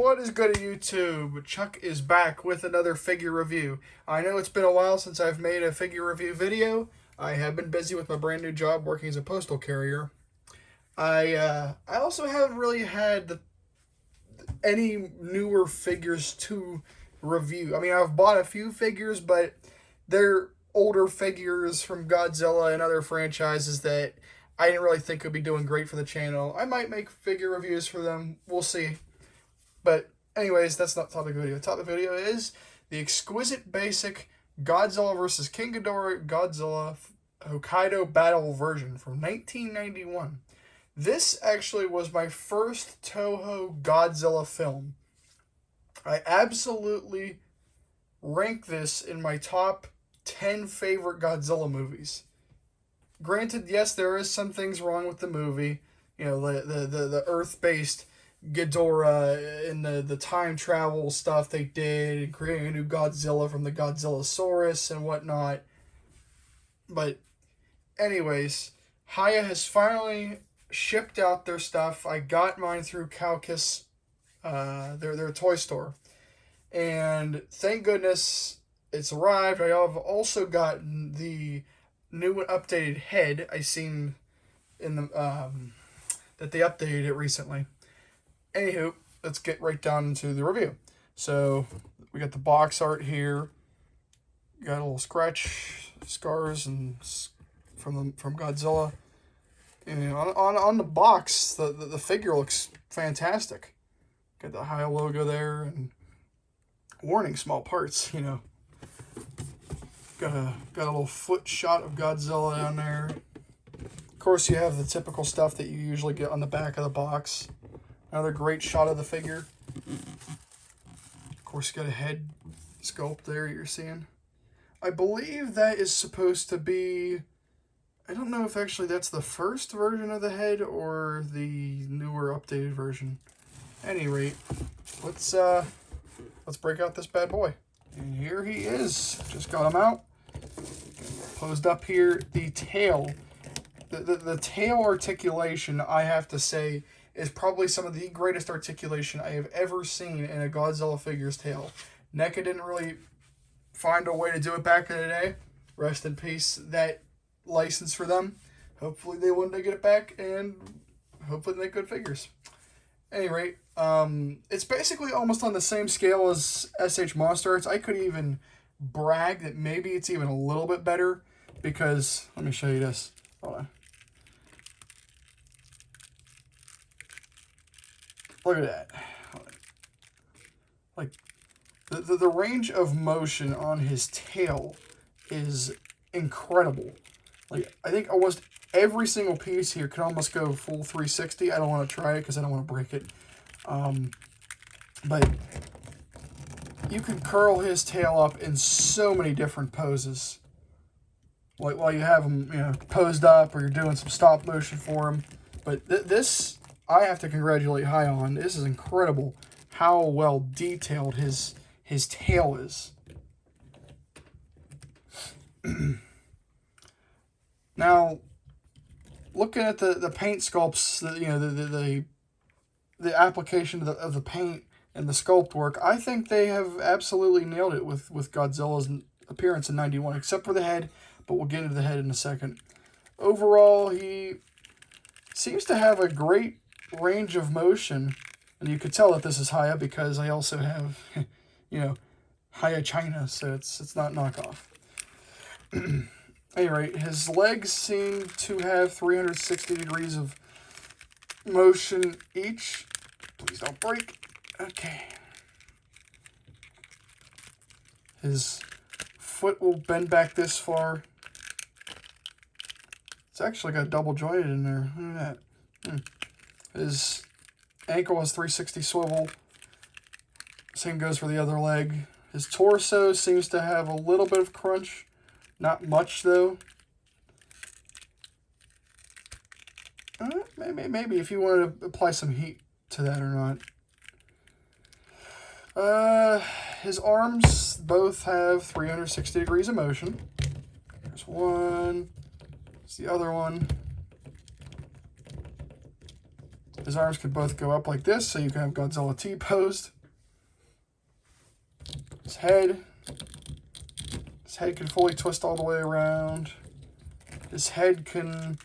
What is good at YouTube? Chuck is back with another figure review. I know it's been a while since I've made a figure review video. I have been busy with my brand new job working as a postal carrier. I also haven't really had any newer figures to review. I mean, I've bought a few figures, but they're older figures from Godzilla and other franchises that I didn't really think would be doing great for the channel. I might make figure reviews for them. We'll see. But anyways, that's not the topic of the video. The topic of the video is the exquisite basic Godzilla vs. King Ghidorah Godzilla Hokkaido battle version from 1991. This actually was my first Toho Godzilla film. I absolutely rank this in my top 10 favorite Godzilla movies. Granted, yes, there is some things wrong with the movie. You know, the Earth-based Ghidorah and the time travel stuff they did, and creating a new Godzilla from the Godzillasaurus and whatnot. But anyways, Hiya has finally shipped out their stuff. I got mine through Kaukus, their toy store. And thank goodness it's arrived. I have also gotten the new and updated head. I seen in the that they updated it recently. Anywho, let's get right down into the review. So we got the box art here. Got a little scratch scars and from Godzilla. And on the box, the figure looks fantastic. Got the Hiya logo there and warning, small parts. You know, got a little foot shot of Godzilla down there. Of course, you have the typical stuff that you usually get on the back of the box. Another great shot of the figure. Of course, you got a head sculpt there you're seeing. I believe that is supposed to be... I don't know if actually that's the first version of the head or the newer updated version. At any rate, let's break out this bad boy. And here he is. Just got him out. Posed up here. The tail. The tail articulation, I have to say, is probably some of the greatest articulation I have ever seen in a Godzilla figure's tail. NECA didn't really find a way to do it back in the day. Rest in peace, that license for them. Hopefully they one day get it back, and hopefully they make good figures. At any rate, it's basically almost on the same scale as SH Monster Arts. I could even brag that maybe it's even a little bit better, because, let me show you this. Hold on. Look at that. Like, the range of motion on his tail is incredible. Like, I think almost every single piece here could almost go full 360. I don't want to try it because I don't want to break it. But you can curl his tail up in so many different poses. Like, while you have him, you know, posed up, or you're doing some stop motion for him. But this, I have to congratulate Hiya on. This is incredible how well detailed his tail is. Now, looking at the paint sculpts, you know, the application of the paint and the sculpt work, I think they have absolutely nailed it with Godzilla's appearance in 91, except for the head, but we'll get into the head in a second. Overall, he seems to have a great range of motion, and you could tell that this is Hiya because I also have, you know, Hiya China, so it's not knockoff. Anyway, his legs seem to have 360 degrees of motion each. Please don't break. Okay. His foot will bend back this far. It's actually got double jointed in there. Look at that. His ankle has 360 swivel. Same goes for the other leg. His torso seems to have a little bit of crunch. Not much, though. Maybe if you wanted to apply some heat to that or not. His arms both have 360 degrees of motion. There's one. There's the other one. His arms could both go up like this, so you can have Godzilla T-posed. His head. His head can fully twist all the way around. His head can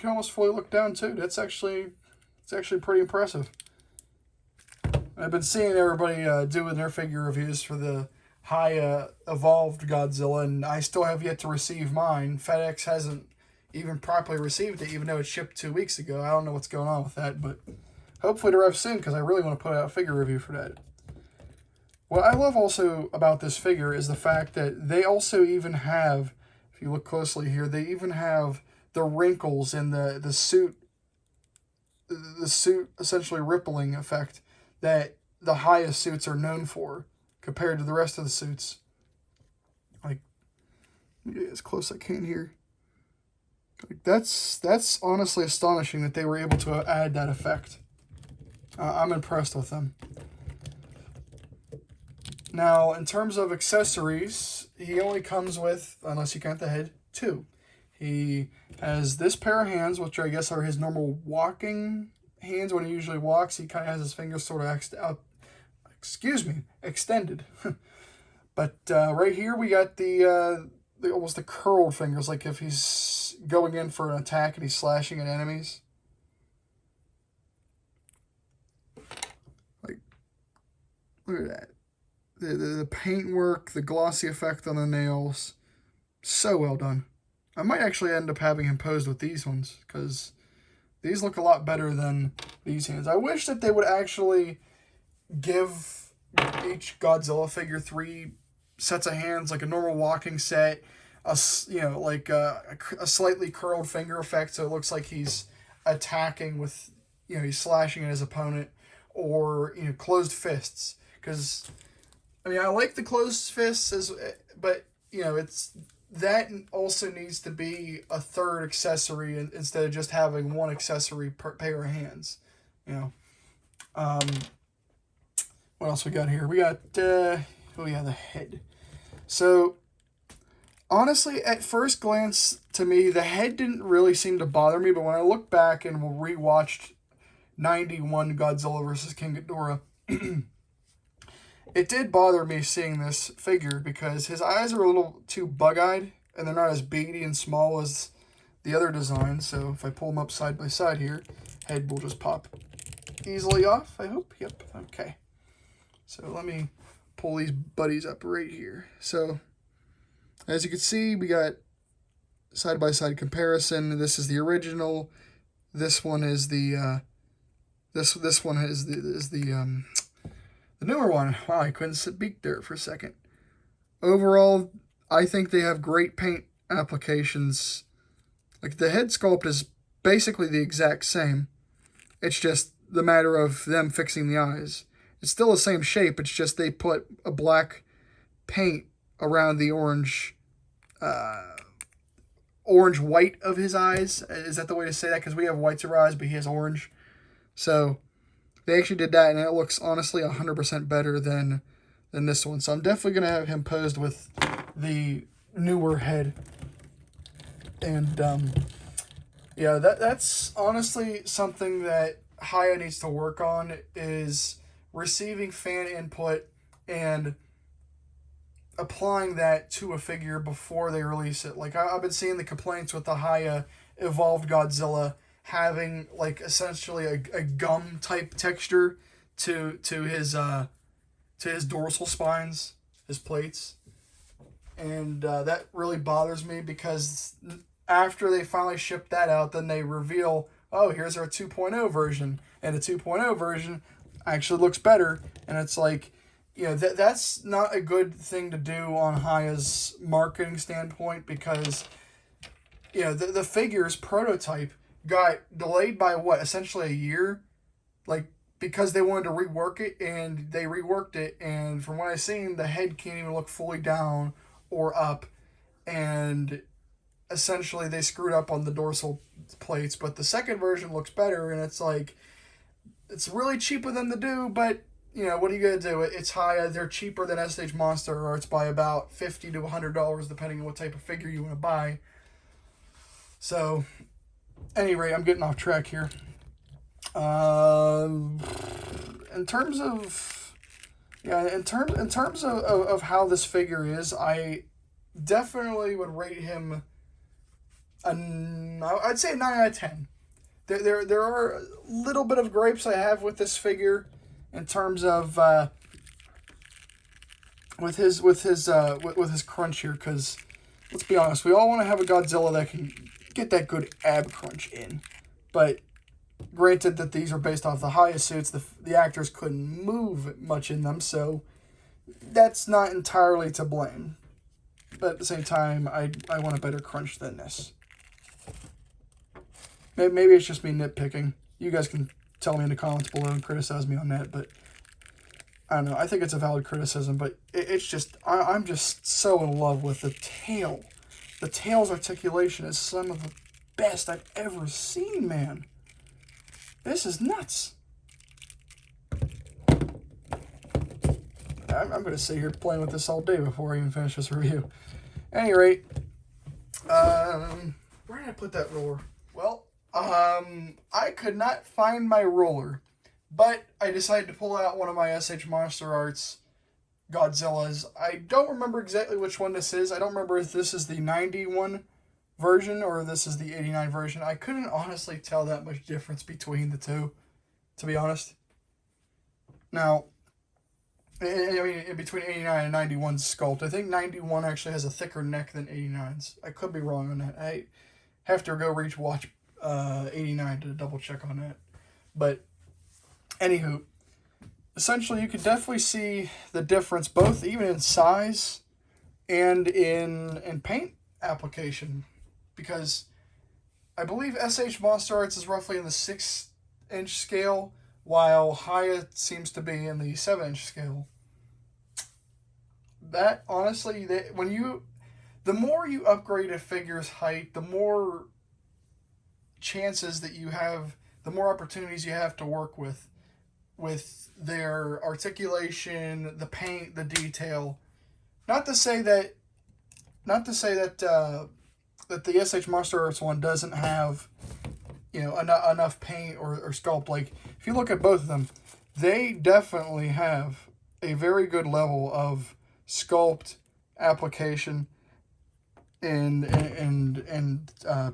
almost fully look down too. It's actually pretty impressive. I've been seeing everybody doing their figure reviews for the Hiya evolved Godzilla, and I still have yet to receive mine. FedEx hasn't even properly received it, even though it shipped 2 weeks ago. I don't know what's going on with that, but hopefully it arrives soon, because I really want to put out a figure review for that. What I love also about this figure is the fact that they also even have, if you look closely here, they even have the wrinkles in the suit essentially rippling effect that the Hiya suits are known for compared to the rest of the suits. Like, let me get as close as I can here. Like, that's honestly astonishing that they were able to add that effect. I'm impressed with them. Now, in terms of accessories, he only comes with, unless you count the head, 2. He has this pair of hands, which I guess are his normal walking hands. When he usually walks, he kind of has his fingers sort of extended. But right here we got the almost the curled fingers, like if he's going in for an attack and he's slashing at enemies. Like, look at that. The paintwork, the glossy effect on the nails, so well done. I might actually end up having him posed with these ones, because these look a lot better than these hands. I wish that they would actually give each Godzilla figure 3 sets of hands, like a normal walking set, a slightly curled finger effect, so it looks like he's attacking with, he's slashing at his opponent, or, closed fists. Because, I like the closed fists, but, it's... That also needs to be a third accessory instead of just having one accessory per pair of hands. What else we got here? We got, the head. So, honestly, at first glance, to me, the head didn't really seem to bother me, but when I look back and rewatched 91 Godzilla vs. King Ghidorah, it did bother me seeing this figure because his eyes are a little too bug-eyed, and they're not as beady and small as the other designs. So if I pull them up side by side here, head will just pop easily off, I hope. Yep, okay. So let me pull these buddies up right here. So as you can see, we got side-by-side comparison. This is the original. This one is the this one is the newer one. Wow, I couldn't speak there for a second. Overall, I think they have great paint applications. Like, the head sculpt is basically the exact same. It's just the matter of them fixing the eyes. It's still the same shape, it's just they put a black paint around the orange-white of his eyes. Is that the way to say that? Because we have whites of our eyes, but he has orange. So they actually did that, and it looks honestly 100% better than this one. So I'm definitely going to have him posed with the newer head. And yeah, that's honestly something that Hiya needs to work on, is receiving fan input and applying that to a figure before they release it. Like, I've been seeing the complaints with the Hiya evolved Godzilla having, like, essentially a gum type texture to his dorsal spines, his plates, and that really bothers me, because after they finally ship that out, then they reveal, oh, here's our 2.0 version, and the 2.0 version actually looks better, and it's like, that's not a good thing to do on Hiya's marketing standpoint, because the figure's prototype got delayed by essentially a year, like, because they wanted to rework it, and they reworked it, and from what I've seen, the head can't even look fully down or up, and essentially they screwed up on the dorsal plates. But the second version looks better, and it's like, it's really cheap of them to do, but what are you gonna do? It's Hiya. They're cheaper than S-Stage Monster Arts by about $50 to $100, depending on what type of figure you want to buy. So, anyway, I'm getting off track here. And in terms of of how this figure is, I definitely would rate him I'd say a 9 out of 10. There are a little bit of gripes I have with this figure in terms of with his crunch here, because let's be honest, we all want to have a Godzilla that can get that good ab crunch in, but granted that these are based off the Hiya suits, the actors couldn't move much in them, so that's not entirely to blame. But at the same time, I want a better crunch than this. Maybe it's just me nitpicking. You guys can tell me in the comments below and criticize me on that, but I don't know. I think it's a valid criticism, but it's just, I'm just so in love with the tail. The tail's articulation is some of the best I've ever seen, man. This is nuts. I'm going to sit here playing with this all day before I even finish this review. At any rate, where did I put that roller? Well, I could not find my roller, but I decided to pull out one of my SH Monster Arts Godzillas. I don't remember exactly which one this is. I don't remember if this is the 91 version or this is the 89 version. I couldn't honestly tell that much difference between the two, to be honest. Now, I mean, in between 89 and 91's sculpt, I think 91 actually has a thicker neck than 89's. I could be wrong on that. I have to go watch 89 to double check on that. But, anywho, essentially you could definitely see the difference both even in size and in paint application. Because I believe SH Monster Arts is roughly in the 6-inch scale, while Hiya seems to be in the 7-inch scale. That, honestly, the more you upgrade a figure's height, the more chances that you have, the more opportunities you have to work with their articulation, the paint, the detail. Not to say that that the SH Monster Arts one doesn't have, enough paint or sculpt. Like, if you look at both of them, they definitely have a very good level of sculpt, application, and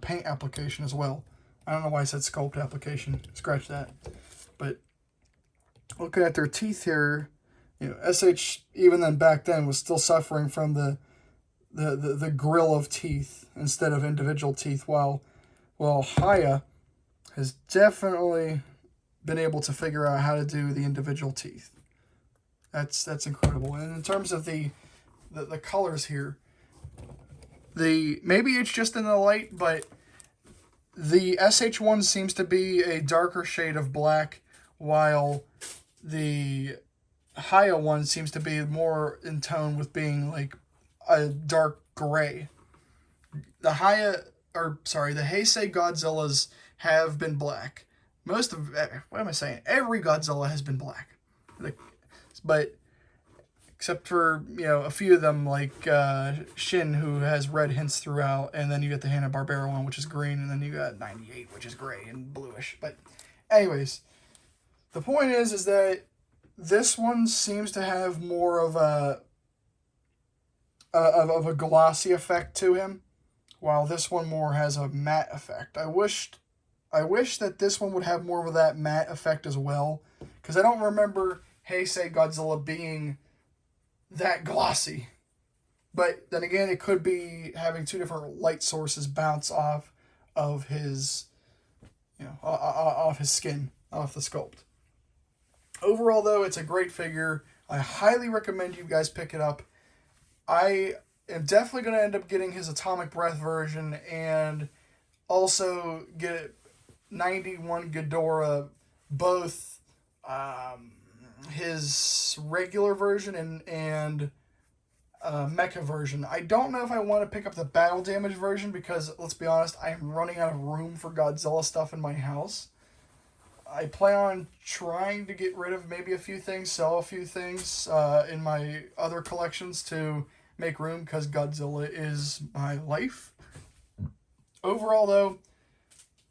paint application as well. I don't know why I said sculpt application. Scratch that. But looking at their teeth here, SH even then back then was still suffering from the grill of teeth instead of individual teeth, while Hiya has definitely been able to figure out how to do the individual teeth. That's incredible. And in terms of the colors here, maybe it's just in the light, but the SH one seems to be a darker shade of black, while the Hiya one seems to be more in tone with being like a dark gray. The Heisei Godzillas have been black. Every Godzilla has been black. But except for, a few of them like Shin, who has red hints throughout, and then you get the Hanna-Barbera one, which is green, and then you got 98, which is gray and bluish. But anyways, the point is that this one seems to have more of a glossy effect to him, while this one more has a matte effect. I wish that this one would have more of that matte effect as well, because I don't remember Heisei Godzilla being that glossy. But then again, it could be having two different light sources bounce off of his, off his skin, off the sculpt. Overall, though, it's a great figure. I highly recommend you guys pick it up. I am definitely going to end up getting his Atomic Breath version and also get 91 Ghidorah, both his regular version and mecha version. I don't know if I want to pick up the battle damage version because, let's be honest, I am running out of room for Godzilla stuff in my house. I plan on trying to get rid of maybe a few things, sell a few things in my other collections to make room, because Godzilla is my life. Overall, though,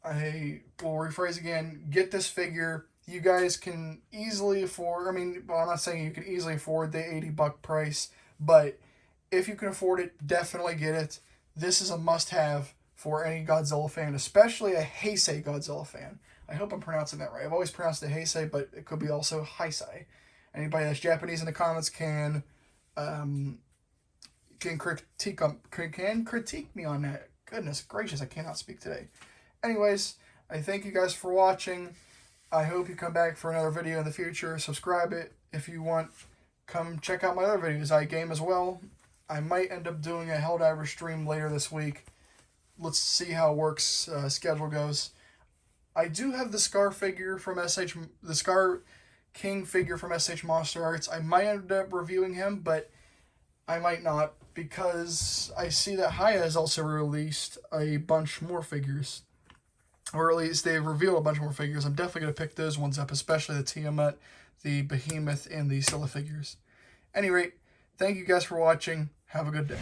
I will rephrase again, get this figure. you guys can easily afford, I mean, well, I'm not saying you can easily afford the $80 price, but if you can afford it, definitely get it. This is a must-have for any Godzilla fan, especially a Heisei Godzilla fan. I hope I'm pronouncing that right. I've always pronounced it Heisei, but it could be also Heisei. Anybody that's Japanese in the comments can critique me on that. Goodness gracious, I cannot speak today. Anyways, I thank you guys for watching. I hope you come back for another video in the future. Subscribe it if you want. Come check out my other videos. I game as well. I might end up doing a Helldiver stream later this week. Let's see how it works. Schedule goes. I do have the Scar figure from the Scar King figure from SH Monster Arts. I might end up reviewing him, but I might not, because I see that Hiya has also released a bunch more figures. Or at least they've revealed a bunch more figures. I'm definitely going to pick those ones up, especially the Tiamat, the Behemoth, and the Scylla figures. At any rate, thank you guys for watching. Have a good day.